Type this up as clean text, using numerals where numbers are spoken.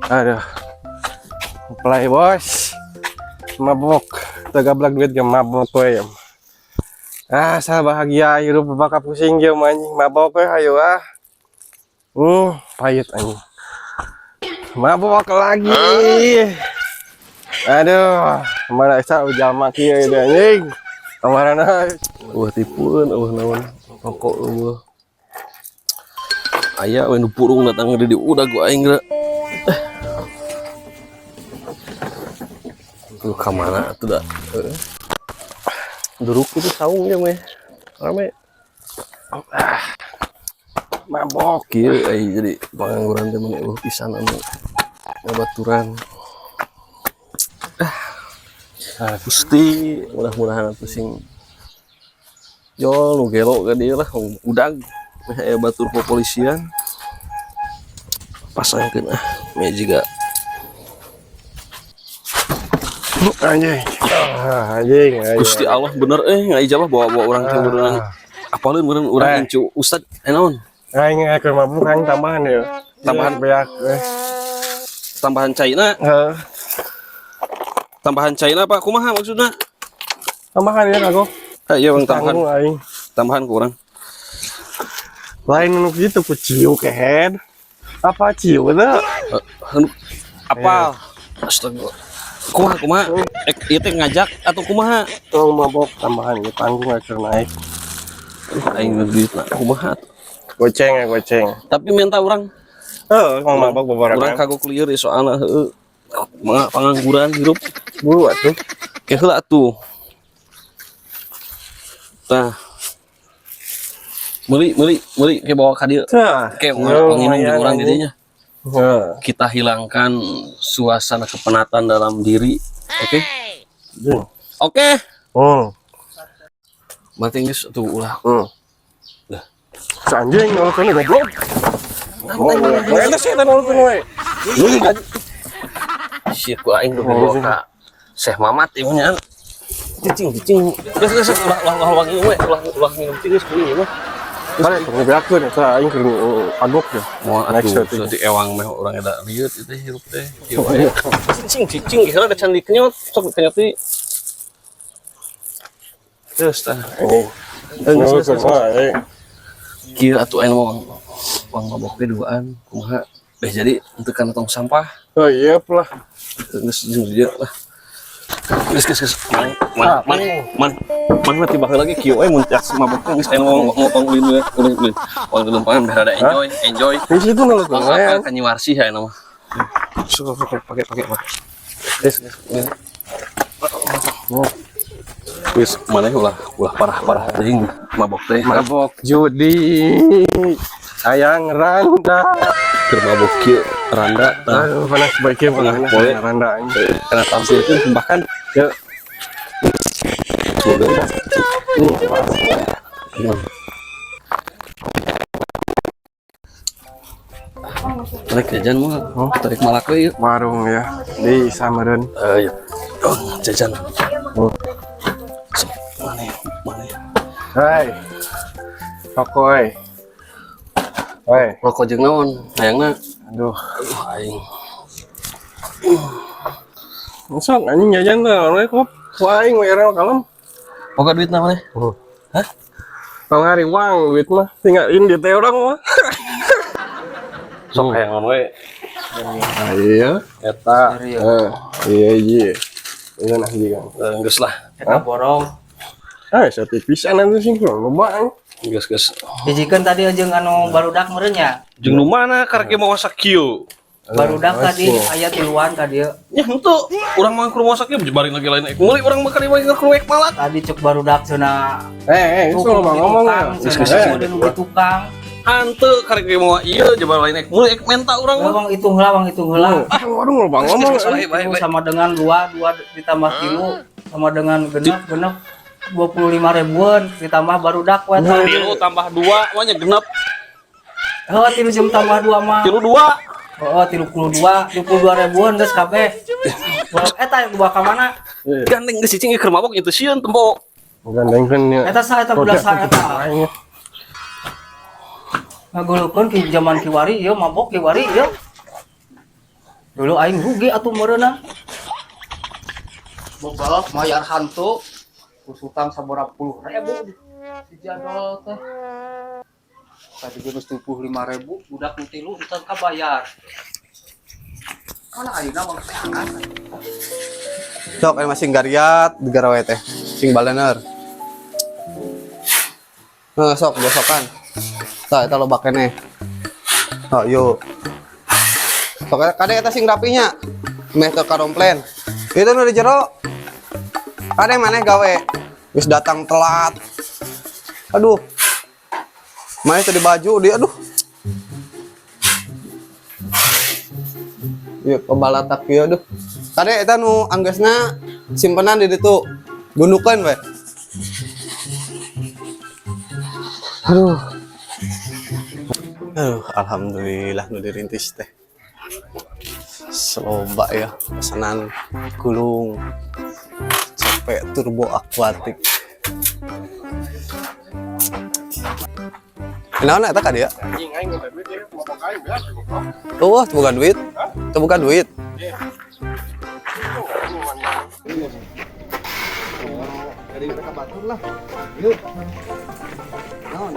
Aduh, play bos, mabok, tagablak duit gak mabok we. Saya bahagia hidup bakal pusing dia anjing mabok we ayo ah. Pahit anjing. Mabok lagi. Aduh, mana esa ujama kieu deui anjing. Kamarana tipuan naon rokok aya we nu purung datang di udah gua aing geura. Lu ka mana atuh da? Duruk itu saung ya meh. Rame. mabok Kieu jadi pangangguran teh mah pisan anu ngabaturan. Gusti, mudah-mudahan atuh sing jol nu gelo ka dieu lah udag aya batur kepolisian. Pasangkeun me jiga anjing. Anjing. Gusti Allah bener ngaijabah bawa urang teh beunang apaleun meureun urang incu ustad naon Aing keur mabuk aing tambahan ya. Tambahan beak tambahan caina tambahan caina Pak kumaha maksudna tambahan ya kagok. Iya bang tambahan aing. Tambahan ke urang Lain nu gitu ku ciu ke head. Apa ciu teh? apa astaga kumaha ieu teh ngajak atau kumaha Mabok tambahan ya tanggung keur naik. aing duit kumaha Goceng. tapi minta urang Mau mabok urang beberapa. kagok clear ya soalna heueuh pangangguran hirup Buru atuh. ke heula atuh tah meuli ke bawa ka dieu ke panginum jeung urang di dieu nya. Kita hilangkan suasana kepenatan dalam diri. Oke. Berarti geus tuh ulah. Anjing ngolokkeun goblok. Eta sih eta ngolokkeun we. Sieu ku aing tuh bawa ka Syekh Mamat ieu nya. Cicing. Geus ulah wangi we, ulah minum geus kuring mah. Balik ngebeakeun eta aing keur agok ya. Moal atuh di ewang meh urang eta lieur ieu teh hirup teh. Cicing geus ada can dikenyot sok dikenyot ti. Terus tah. Kieu atuh aing mah uang mabok teh duaan kumaha. Jadi untuk kan tong sampah. Oh iya lah. Geus jeung dieu lah. Geus. Man nanti bakal lagi kieu mun cak mabok geus aya ngomong ulin. Wang gelempangan biar ada enjoy. Di situ ngolokkeun we. Kan nyiwarsi ya nama. Pakai. Geus. Wis maneh ulah parah teuing mabok teh. Mabok judi. Sayang randa. Keur mabok kieu randa tah. Aduh panas baiknya panas randa anjing. Kana tafsirkeun bahkan Ya. Tarik jajan mah, tarik malak we yuk. Warung ya di Sameren. Iya. Jajan. Mana? Hai. Tokoy. Hei, Rokok jeung naon? Hayangna. aduh. Aing. Sok anjing jajan teh we kop. Waing we era kalem. Boga duitna maneh? Hah? Pangari uang duit mah tinggalin di teh orang mah. Sok hayangan we. Iya. Eta. Iya. Ini nah juga. Geus lah. Eta borong. Satu pisan atuh sing loba. Geus. Dijikeun tadi jeung anu barudak meureun nya. Jeung nu mana karek mau masak kieu? Barudak tadi aya tiluan ka dieu. Nya henteu, urang mah keur masak kieu jebaring lagi lain meuli urang mah kali keur kuek malak. Tadi cek barudak cenah. Itu ngomong ya. Cenah tukang. Henteu karek mau ieu jebar lain meuli menta urang mah. Bang hitung heula. Waduh ngomong. Itu sama dengan 2 ditambah 3 sama dengan genep 25 ribuan ditambah barudak we tah. 3 tambah 2 mah nya genep. Heuh 3 jam tambah 2 mah. 2. Oh, 32 ribuan geus kabeh. Eta dibawa ka mana? Gandeng geus cicing keur mabok itu sieun tempo. Gandengkeun ya. Eta saha eta budak saha eta? Ngagulukeun ki zaman kiwari ieu mabok kiwari ieu. Dulu aing rugi atuh meureunna. Bobal mayar hantu. Terus utang sabaraha puluh ribu di jadol teh. Tadi geus 75.000, budak nu tilu ditang kabayar. Mana ayeuna mah teangan. Sok aya masing gariat di garawe teh. Sing balener. Sok gosokan. Tah eta loba keneh. Oh, yuk. Sok kade eta sing rapinya. Meh teu karomplen. Itu nu di jero. Kade maneh gawe. Geus datang telat. Aduh. Maneh teu di baju dia aduh. Yuk pembalatak ieu aduh. Kade eta nu anggeusna simpenan di ditu. Gundukeun we. Aduh. Alhamdulillah nu dirintis teh. Seloba ya pesanan gulung capek turbo aquatic. Kenapa eta ka dia? Anjing aing udah duit ya, mau pakai beas. Wah, itu bukan duit. Itu bukan duit. Dari mereka batur lah. Yuk. Naon?